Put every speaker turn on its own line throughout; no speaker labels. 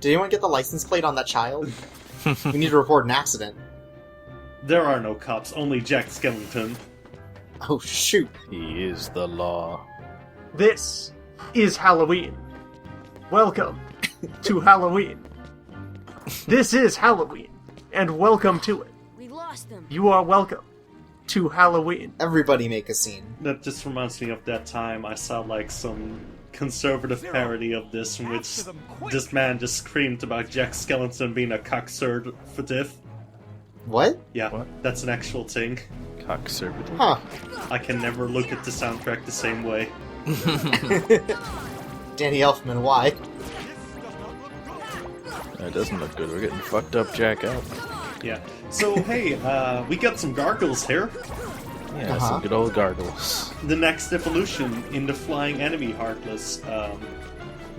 Did anyone get the license plate on that child? We need to report an accident.
There are no cops, only Jack Skellington.
Oh, shoot.
He is the law.
This is Halloween. Welcome to Halloween. This is Halloween, and welcome to it.
We lost them.
You are welcome to Halloween.
Everybody make a scene.
That just reminds me of that time I saw like some conservative parody of this in which this man just screamed about Jack Skellington being a cocksurfative.
What?
Yeah,
What?
that's an actual thing.
Cockservative.
Huh.
I can never look at the soundtrack the same way.
Danny Elfman, why?
That doesn't look good. We're getting fucked up, Jack out.
Yeah. So, hey, we got some gargles here.
Yeah,
Uh-huh.
some good old gargles.
The next evolution in the flying enemy Heartless.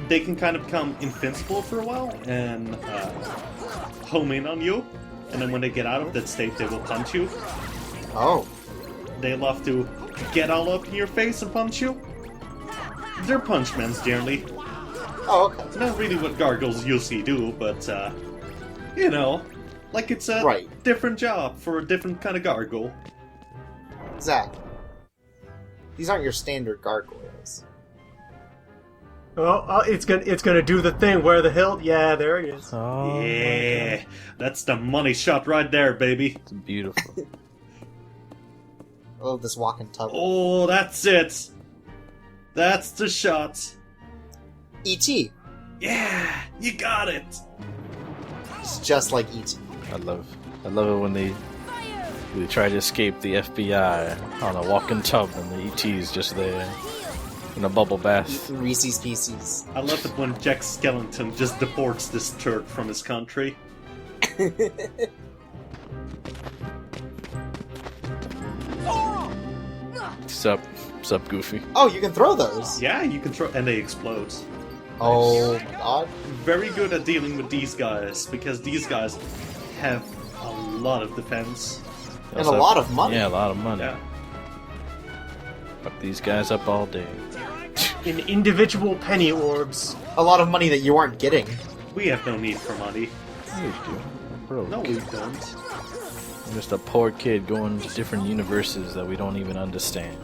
They can kind of become invincible for a while and home in on you. And then when they get out of that state, they will punch you.
Oh.
They love to get all up in your face and punch you. They're punchmans, generally.
Oh, okay.
Not really what gargles usually do, but, you know, like it's a
Right.
different job for a different kind of gargle.
Zach. These aren't your standard gargoyles.
Oh, it's gonna do the thing where the hilt. Yeah, there he is.
Oh,
Yeah, that's the money shot right there, baby.
it's beautiful.
I love this walking tub.
Oh, that's it. That's the shot.
E.T.
Yeah, you got it.
It's just like E.T.
I love it when they try to escape the FBI on a walking tub and the ET's just there in a bubble bath.
Reese's Pieces.
I love it when Jack Skellington just deports this turd from his country.
Sup, Goofy.
Oh, you can throw those.
Yeah, you can throw, and they explode.
Oh, God.
Very good at dealing with these guys because these guys have a lot of defense.
And a lot of money.
Yeah, a lot of money.
Yeah.
Fuck these guys up all day.
In individual penny orbs.
A lot of money that you aren't getting.
We have no need for money.
You do. Bro,
No, we don't.
I'm just a poor kid going to different universes that we don't even understand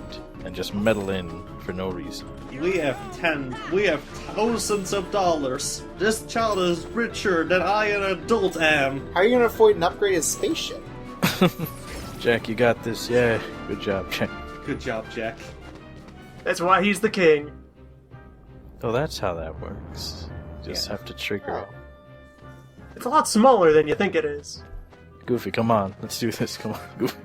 and just meddle in for no reason.
We have thousands of dollars. This child is richer than I, an adult, am.
How are you going to afford an upgraded spaceship?
Jack, you got this. Yeah, good job, Jack.
Good job, Jack.
That's why he's the king.
Oh, that's how that works. Just
Yeah.
have to trigger it.
It's a lot smaller than you think it is.
Goofy, come on. Let's do this. Come on, Goofy.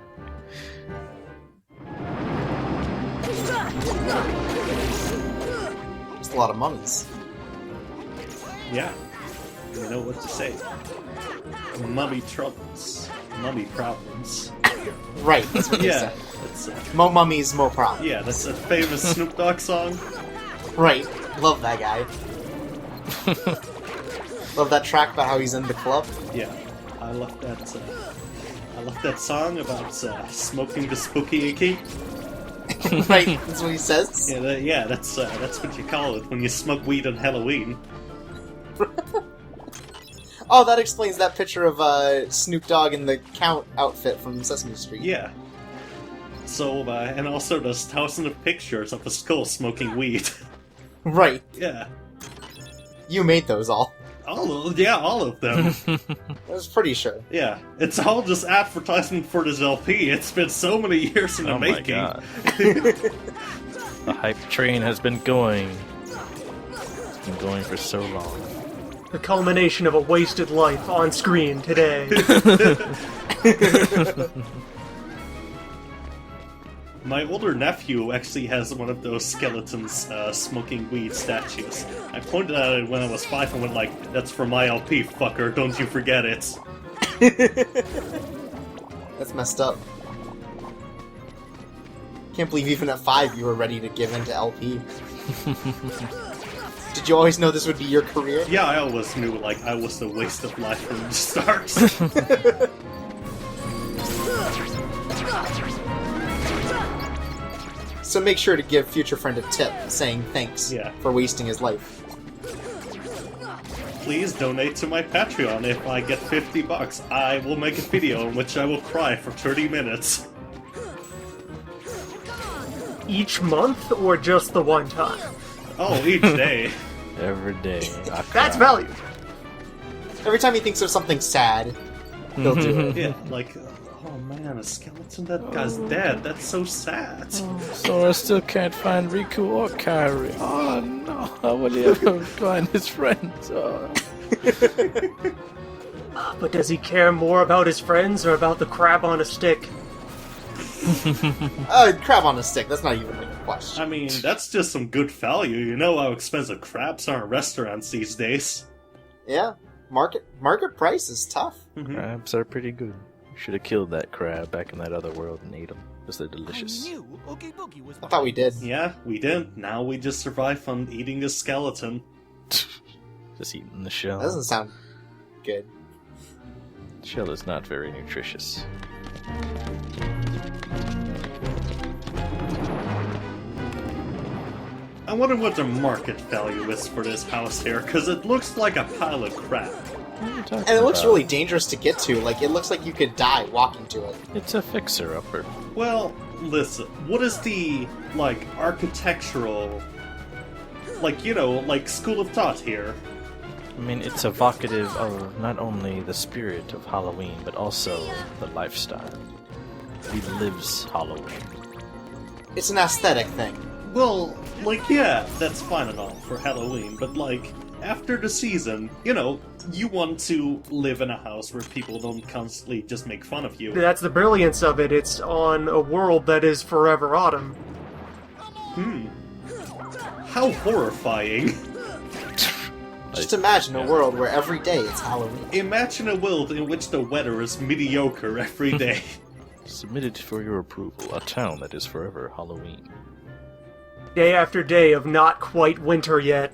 It's a lot of monies.
Yeah. You know what to say. Mummy troubles. Mummy problems.
Right, that's what they
Yeah.
said.
That's,
Mo mummies, mo problem.
yeah, that's a famous Snoop Dogg song.
Right. Love that guy. Love that track about how he's in the club.
Yeah. I love that. I love that song about smoking the spooky icky.
Right, that's what he says.
Yeah, that's what you call it when you smoke weed on Halloween.
Oh, that explains that picture of Snoop Dogg in the Count outfit from Sesame Street.
Yeah. So, and also there's thousands of pictures of a skull smoking weed.
Right.
Yeah.
You made those all.
All of them.
I was pretty sure.
Yeah. It's all just advertisement for this LP. It's been so many years in the
Oh my
making.
god. The hype train has been going. It's been going for so long.
The culmination of a wasted life on screen today.
My older nephew actually has one of those skeletons smoking weed statues. I pointed at it when I was 5 and went like, "That's for my LP, fucker, don't you forget it."
That's messed up. Can't believe even at 5 you were ready to give in to LP. Did you always know this would be your career?
Yeah, I always knew, like, I was a waste of life from the start.
So make sure to give future friend a tip, saying thanks
Yeah.
for wasting his life.
please donate to my Patreon. If I get $50, I will make a video in which I will cry for 30 minutes.
Each month or just the one time?
Oh, each day.
Every day.
That's value.
Every time he thinks of something sad, he'll do it.
Yeah, like, oh man, a skeleton, that guy's dead. That's so sad.
So I still can't find Riku or Kairi. Oh no, how will he ever find his friends? Oh.
But does he care more about his friends or about the crab on a stick?
Crab on a stick, that's not even like a question.
I mean, that's just some good value. You know how expensive crabs are in restaurants these days.
Yeah, market price is tough.
Crabs are pretty good. You should have killed that crab back in that other world and ate them, because they're delicious.
I thought we did.
Yeah, we did. Now we just survive from eating a skeleton.
Just eating the shell.
That doesn't sound good.
Shell is not very nutritious.
I wonder what the market value is for this house here, because it looks like a pile of crap.
And it looks really dangerous to get to. Like, it looks like you could die walking to it.
It's a fixer-upper.
Well, listen, what is the, like, architectural, like, you know, like, school of thought here?
I mean, it's evocative of not only the spirit of Halloween, but also the lifestyle. He lives Halloween.
It's an aesthetic thing.
Well, like, yeah, that's fine and all for Halloween, but, like, after the season, you know, you want to live in a house where people don't constantly just make fun of you.
That's the brilliance of it. It's on a world that is forever autumn.
How horrifying.
Just imagine a world where every day it's Halloween.
Imagine a world in which the weather is mediocre every day.
Submitted for your approval, a town that is forever Halloween.
Day after day of not quite winter yet.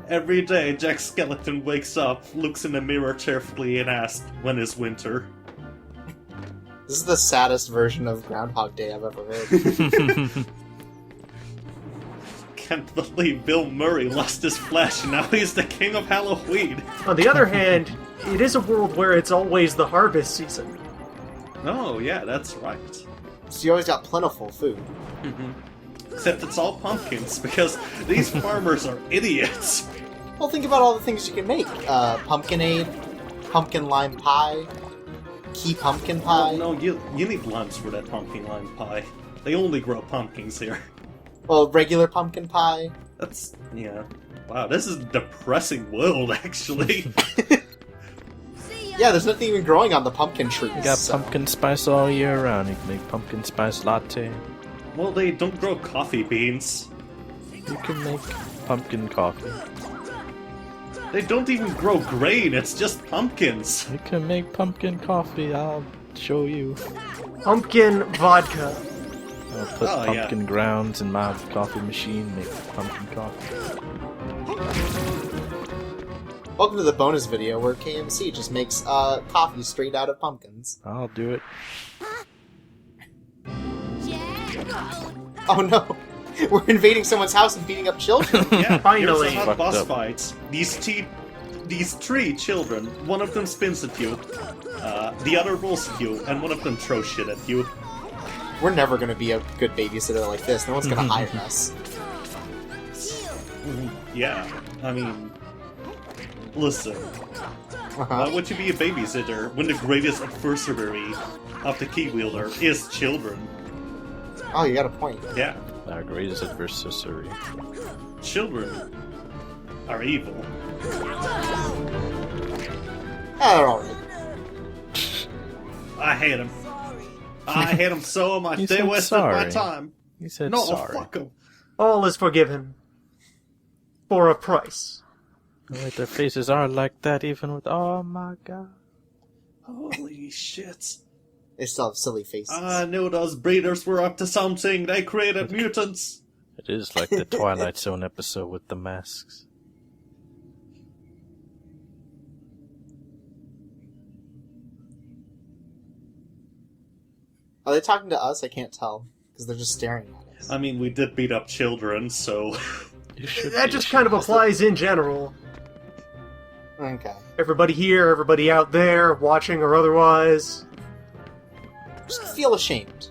Every day, Jack Skeleton wakes up, looks in the mirror tearfully, and asks, when is winter?
This is the saddest version of Groundhog Day I've ever heard.
Can't believe Bill Murray lost his flesh and now he's the king of Halloween.
On the other hand, it is a world where it's always the harvest season.
Oh, yeah, that's right.
So you always got plentiful food.
Except it's all pumpkins, because these farmers are idiots.
Well, think about all the things you can make. Pumpkinade, pumpkin lime pie, key pumpkin pie.
No, you need limes for that pumpkin lime pie. They only grow pumpkins here.
Well, regular pumpkin pie.
That's, yeah. Wow, this is a depressing world, actually.
Yeah, there's nothing even growing on the pumpkin trees.
You got
so.
pumpkin spice all year round. You can make pumpkin spice latte.
Well, they don't grow coffee beans.
You can make pumpkin coffee.
They don't even grow grain, it's just pumpkins.
You can make pumpkin coffee. I'll show you.
Pumpkin vodka.
I'll put
Oh, yeah.
pumpkin grounds in my coffee machine, make pumpkin coffee.
Welcome to the bonus video where KMC just makes coffee straight out of pumpkins.
I'll do it.
Oh no! We're invading someone's house and beating up children.
Yeah,
Finally.
here's a hot
Fucked
boss
up.
fight. These three children, one of them spins at you, the other rolls at you, and one of them throws shit at you.
We're never gonna be a good babysitter like this. No one's gonna hire us.
Yeah, I mean, listen, why would you be a babysitter when the greatest adversary of the key wielder is children?
Oh, you got a point.
Yeah,
Our greatest adversary.
children are evil.
Ah, they're alright.
I hate them. I hate them so much.
You
They
said
wasted my
sorry.
time.
He said
No,
sorry.
fuck them.
All is forgiven. For a price.
Wait, their faces are like that even with... Oh my god.
Holy shit.
They still have silly faces.
I knew those breeders were up to something. They created mutants.
It is like the Twilight Zone episode with the masks.
Are they talking to us? I can't tell. Because they're just staring at us.
I mean, we did beat up children, so...
You should
That
be
just kind of
ashamed.
applies in general.
Okay.
Everybody here, everybody out there, watching or otherwise.
Just feel ashamed.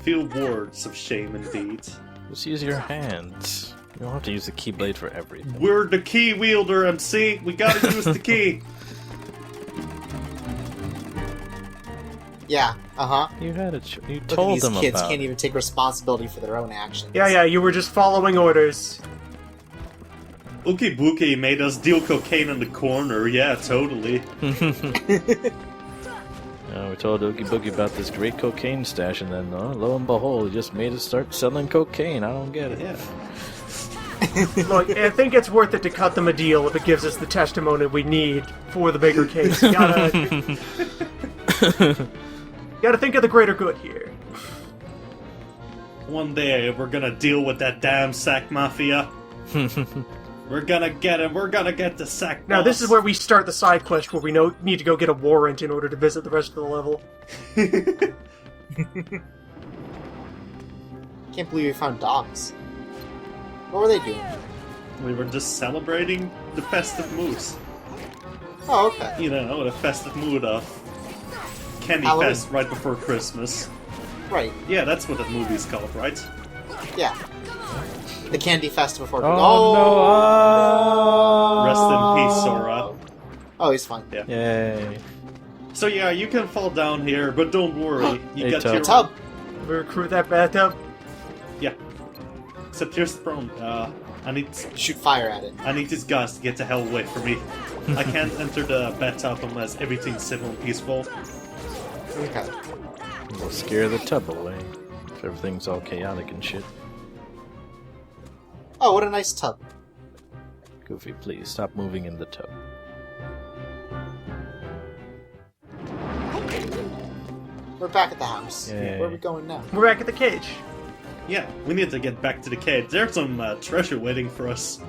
Feel words of shame indeed.
Just use your hands. You don't have to use the Keyblade for everything.
We're the key wielder, MC. We gotta use the key.
Yeah, uh-huh.
You had a you
Look at
told
these
them
kids
about
can't
it.
even take responsibility for their own actions.
Yeah, you were just following orders.
Ookie Bookie made us deal cocaine in the corner. Yeah, totally.
We told Oogie Boogie about this great cocaine stash, and then lo and behold, he just made us start selling cocaine. I don't get it.
Yeah.
Look, I think it's worth it to cut them a deal if it gives us the testimony we need for the bigger case. You gotta think of the greater good here.
One day we're gonna deal with that damn sack mafia. We're gonna get him. We're gonna get the sack.
Now,
boss.
this is where we start the side quest where we need to go get a warrant in order to visit the rest of the level.
Can't believe we found dogs. What were they doing?
We were just celebrating the festive mood.
Oh, okay.
You know, the festive mood of Candy
Halloween.
Fest right before Christmas.
Right.
Yeah, that's what that movie's called, right?
Yeah. The Candy Fest before...
Rest in peace, Sora.
Oh, he's fine.
Yeah.
Yay.
So yeah, you can fall down here, but don't worry. You
Hey,
got
Tub.
your
Tub.
We recruit that bathtub.
Yeah. Except here's the problem. I need
Shoot fire at it.
these guys to get the hell away from me. I can't enter the bathtub unless everything's civil and peaceful.
Okay.
We'll scare the tub away. If everything's all chaotic and shit.
Oh, what a nice tub.
Goofy, please stop moving in the tub.
We're back at the house.
Yay.
Where are we going now?
We're back at the cage.
Yeah, we need to get back to the cage. There's some treasure waiting for us.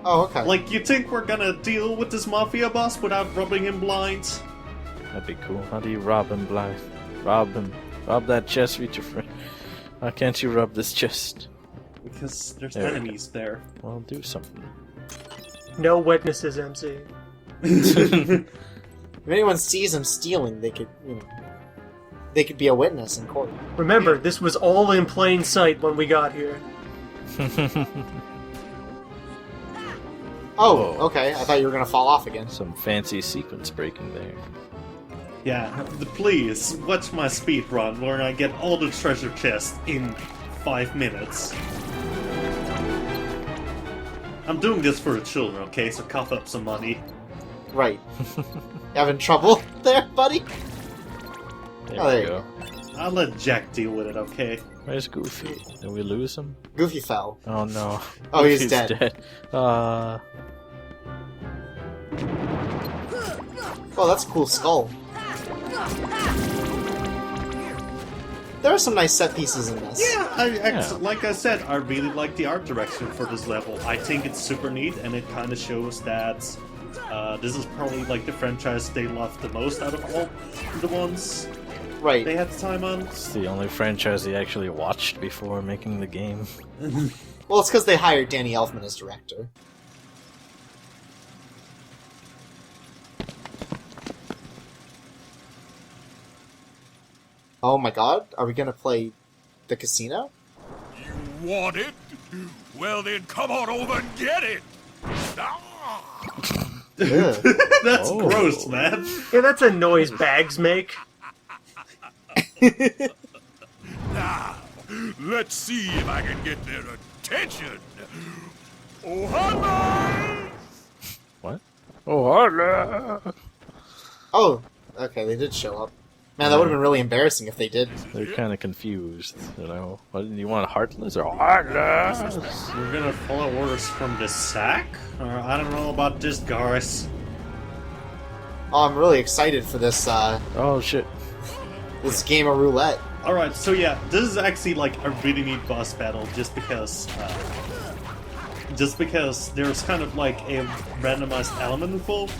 Oh, okay.
Like, you think we're gonna deal with this mafia boss without rubbing him blind?
That'd be cool. How do you rob him blind? Rob him. Rob that chest with your friend. Why can't you rub this chest?
Because there's
There we go.
enemies there.
Well, do something.
No witnesses, MC.
If anyone sees him stealing, they could, they could be a witness in court.
Remember, this was all in plain sight when we got here.
Oh,
Whoa.
okay. I thought you were gonna fall off again.
Some fancy sequence breaking there.
Yeah, please, watch my speed run where I get all the treasure chests in 5 minutes. I'm doing this for the children, okay? So cough up some money.
Right. You having trouble there, buddy?
There
Oh, there
we
you
go.
I'll let Jack deal with it, okay?
Where's Goofy? Did we lose him?
Goofy fell.
Oh no.
Oh, he's
Goofy's
dead.
Oh,
Oh, that's a cool skull. There are some nice set pieces in this.
Yeah, like I said, I really like the art direction for this level. I think it's super neat, and it kind of shows that this is probably like the franchise they love the most out of all the ones
Right.
they had time on.
it's the only franchise they actually watched before making the game.
Well, it's because they hired Danny Elfman as director. Oh my god, are we gonna play the casino?
You want it? Well then come on over and get it! Ah!
Ugh.
That's
Oh.
gross, man.
Yeah, that's a noise bags make.
Now, let's see if I can get their attention. Oh, hello!
What? Oh, holla!
Oh, okay, they did show up. Man, that would have been really embarrassing if they did.
They're kind of confused, you know. What, do you want Heartless or Heartless?
We're gonna follow orders from the sack? Or I don't know about this, guys.
Oh, I'm really excited for this,
Oh shit.
this game of roulette.
Alright, so yeah, this is actually like a really neat boss battle just because there's kind of like a randomized element involved.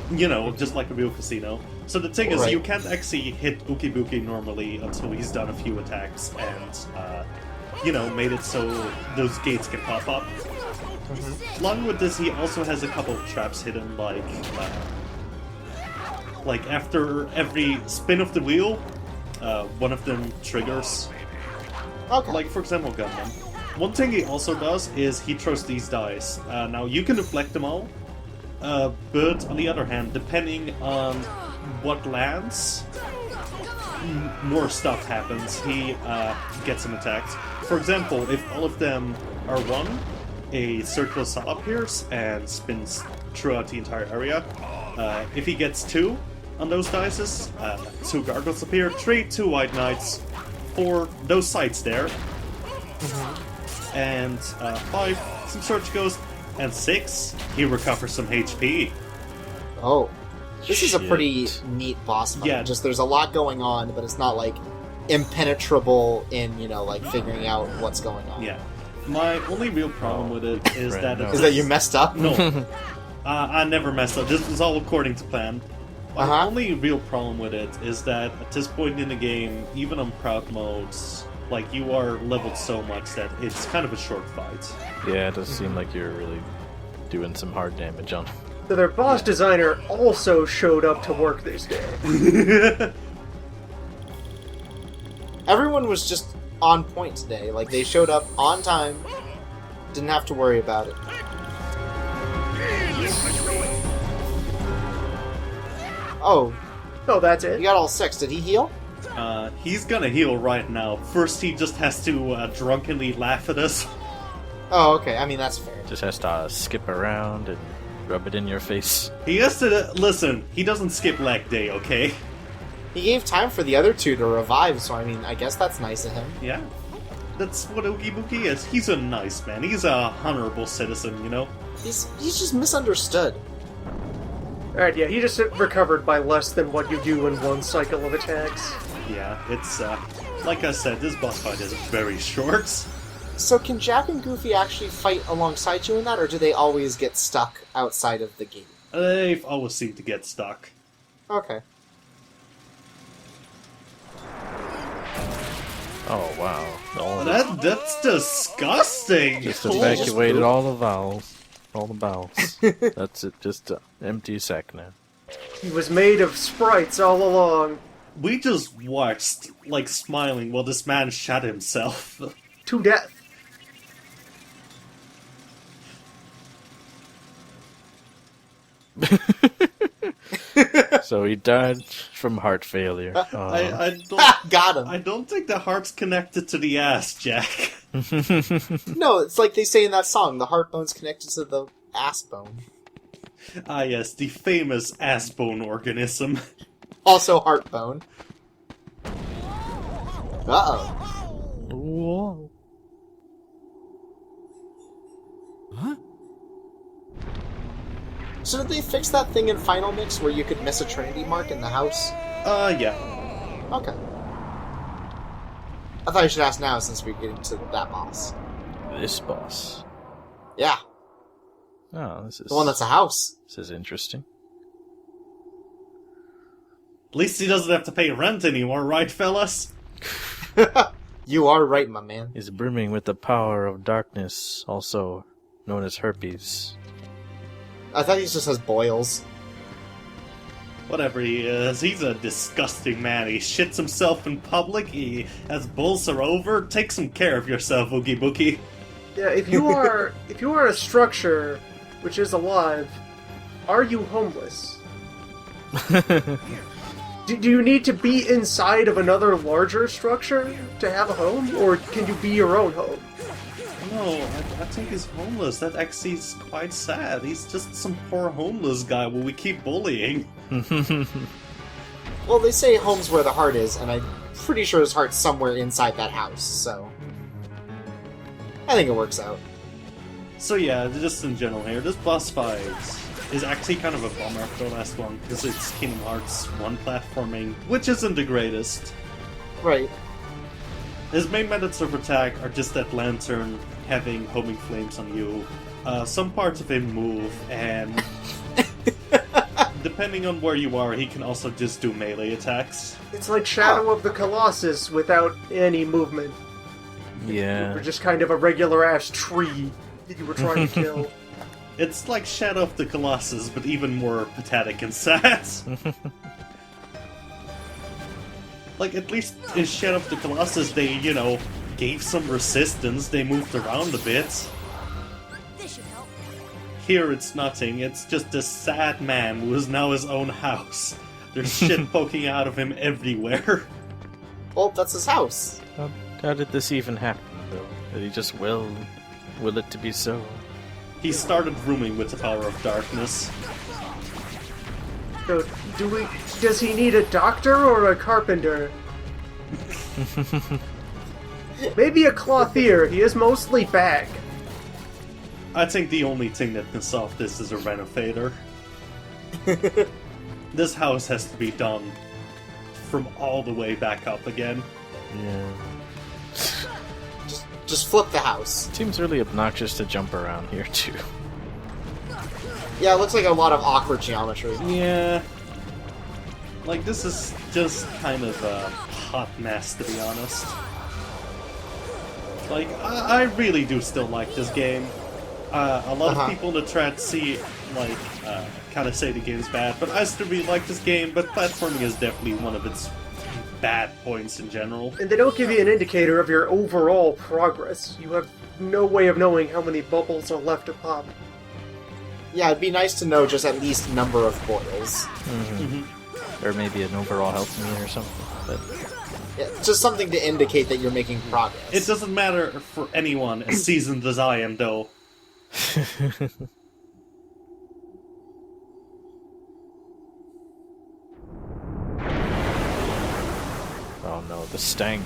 You know, just like a real casino. So the thing is,
Right.
you can't actually hit Ookie Bookie normally until he's done a few attacks, and made it so those gates can pop up. Along with this, he also has a couple of traps hidden, like after every spin of the wheel, one of them triggers.
Okay.
Like, for example, Gunman. One thing he also does is he throws these dice. Now, you can deflect them all, but on the other hand, depending on what lands, more stuff happens. He gets him attacked. For example, if all of them are 1, a circular saw appears and spins throughout the entire area. If he gets 2 on those dices, 2 gargoyles appear, 3, 2 white knights, 4, those sights there, and 5, some search ghost, and 6, he recovers some HP.
Oh. This is a
Shit.
pretty neat boss fight.
Yeah.
Just there's a lot going on, but it's not like impenetrable in, like figuring out what's going on.
Yeah. My only real problem with it is
Right,
that
no.
it
Is that you messed up?
No. I never messed up. This was all according to plan. My
Uh-huh.
only real problem with it is that at this point in the game, even on proud modes, like, you are leveled so much that it's kind of a short fight.
Yeah, it does seem like you're really doing some hard damage on him.
So their boss designer also showed up to work this day.
Everyone was just on point today. Like, they showed up on time, didn't have to worry about it. Oh,
Oh, that's
you
it?
got all 6. Did he heal?
He's gonna heal right now. First, he just has to drunkenly laugh at us.
Oh, okay. I mean, that's fair.
Just has to skip around and rub it in your face.
He has to... listen, he doesn't skip leg day, okay?
He gave time for the other 2 to revive, so I mean, I guess that's nice of him.
Yeah. That's what Oogie Boogie is. He's a nice man. He's a honorable citizen, you know?
He's just misunderstood.
Alright, yeah, he just recovered by less than what you do in one cycle of attacks.
Yeah, it's, like I said, this boss fight is very short.
So can Jack and Goofy actually fight alongside you in that, or do they always get stuck outside of the gate?
They've always seemed to get stuck.
Okay.
Oh wow!
That's disgusting!
Just
Holy
evacuated
shit.
all the vowels, all the bowels. That's it. Just an empty sack now.
He was made of sprites all along.
We just watched, like, smiling while this man shot himself.
To death.
So he died from heart failure.
I don't...
Got him.
I don't think the heart's connected to the ass, Jack.
No, it's like they say in that song, the heart bone's connected to the ass bone.
Ah yes, the famous ass bone organism.
Also heart bone. Uh-oh.
Whoa.
So did they fix that thing in Final Mix where you could miss a Trinity mark in the house?
Yeah.
Okay. I thought I should ask now since we're getting to that boss.
This boss.
Yeah,
Oh, this is
the one that's a house.
This is interesting.
At least he doesn't have to pay rent anymore, right, fellas?
You are right, my man.
He's brimming with the power of darkness, also known as herpes.
I thought he just has boils.
Whatever he is, he's a disgusting man. He shits himself in public, he has bulls are over. Take some care of yourself, Oogie Boogie.
Yeah, if you are a structure which is alive, are you homeless? Do you need to be inside of another larger structure to have a home, or can you be your own home?
No, I think he's homeless. That actually is quite sad. He's just some poor homeless guy who we keep bullying.
Well, they say home's where the heart is, and I'm pretty sure his heart's somewhere inside that house, so... I think it works out.
So yeah, just in general here, this boss fight is actually kind of a bummer after the last one, because it's Kingdom Hearts 1 platforming, which isn't the greatest.
Right.
His main methods of attack are just that lantern having homing flames on you. Some parts of him move, and depending on where you are, he can also just do melee attacks.
It's like Shadow of the Colossus without any movement.
Yeah.
Or just kind of a regular-ass tree that you were trying to kill.
It's like Shadow of the Colossus, but even more pathetic and sad. Like, at least in Shadow of the Colossus, they, gave some resistance, they moved around a bit.
This should help.
Here it's nothing, it's just a sad man who is now his own house. There's shit poking out of him everywhere.
Well, that's his house.
How did this even happen, though? Did he just will it to be so?
He started rooming with the power of darkness.
So, does he need a doctor or a carpenter? Maybe a clothier. He is mostly back.
I think the only thing that can solve this is a renovator. This house has to be done from all the way back up again.
Yeah.
Just flip the house.
Seems really obnoxious to jump around here, too.
Yeah, it looks like a lot of awkward geometry.
Yeah. Like, this is just kind of a hot mess, to be honest. Like, I really do still like this game. A lot of people in the thread kind of say the game's bad, but I still really like this game, but platforming is definitely one of its bad points in general.
And they don't give you an indicator of your overall progress. You have no way of knowing how many bubbles are left to pop.
Yeah, it'd be nice to know just at least number of boils.
Or maybe an overall health meter or something. But
Yeah, just something to indicate that you're making progress.
It doesn't matter for anyone as seasoned as I am, though.
Oh no, the stank.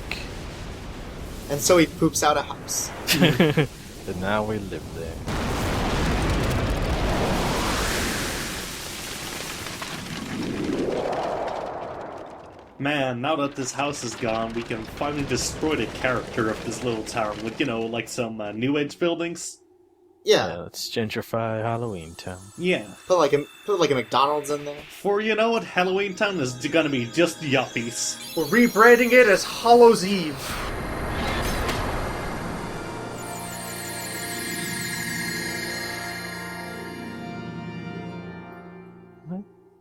And so he poops out a house.
And now we live there.
Man, now that this house is gone, we can finally destroy the character of this little town with, like some New Age buildings.
Yeah.
Let's gentrify Halloween Town.
Yeah.
Put like a McDonald's in there.
For you know what, Halloween Town is gonna be just yuppies.
We're rebranding it as Hollow's Eve.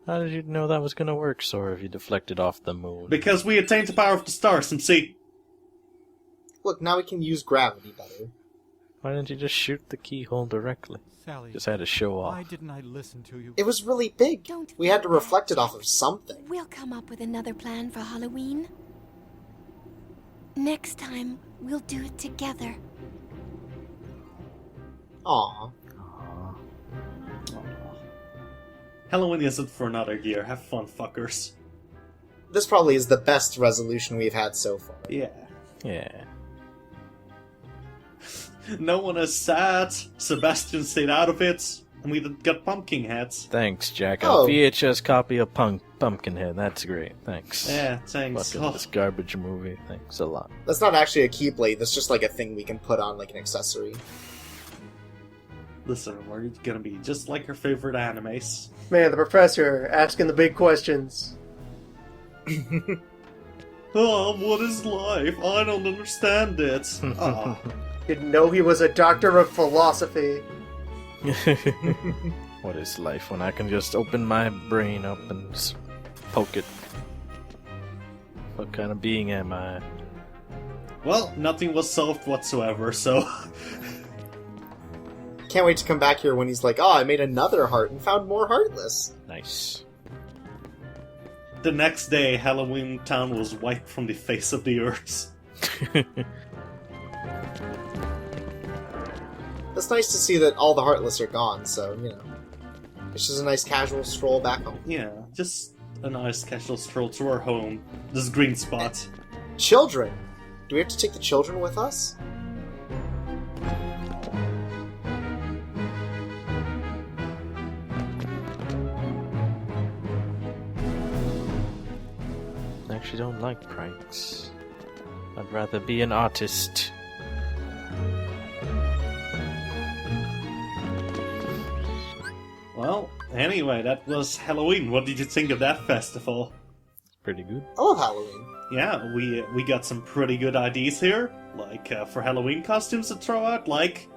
How did you know that was gonna work, Sora, if you deflected off the moon?
Because we attained the power of the stars, and see...
Look, now we can use gravity better.
Why didn't you just shoot the keyhole directly?
Sally,
Just had to show
why
off.
didn't I listen to you?
It was really big.
Don't
We had to
feel
reflect
bad.
it off of something.
We'll come up with another plan for Halloween. Next time, we'll do it together.
Aw.
Halloween isn't for another year. Have fun, fuckers.
This probably is the best resolution we've had so far.
Yeah.
Yeah.
No one is sad. Sebastian stayed out of it. And we got pumpkin heads.
Thanks, Jack.
Oh.
A VHS copy of Pumpkinhead. That's great. Thanks.
Yeah, thanks.
Fucking
Oh,
this garbage movie. Thanks a lot.
That's not actually a keyblade, that's just like a thing we can put on like an accessory.
listen, we're gonna be just like your favorite animes.
Man, the professor asking the big questions.
Oh, what is life? I don't understand it. Ah.
Didn't know he was a doctor of philosophy.
What is life when I can just open my brain up and poke it? What kind of being am I?
Well, nothing was solved whatsoever, so...
Can't wait to come back here when he's like, oh, I made another heart and found more Heartless.
Nice.
The next day, Halloween Town was wiped from the face of the earth.
It's nice to see that all the Heartless are gone, so, you know. It's just a nice casual stroll back home.
Yeah, just a nice casual stroll to our home. This green spot.
Children! Do we have to take the children with us?
I actually don't like pranks. I'd rather be an artist.
Well, anyway, that was Halloween. What did you think of that festival?
Pretty good.
I love Halloween.
Yeah, we got some pretty good ideas here. like for Halloween costumes to throw out, like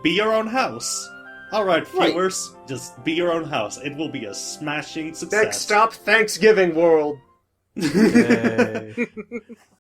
be your own house. Alright,
Right.
viewers, just be your own house. It will be a smashing success.
Next stop, Thanksgiving World.
Yay.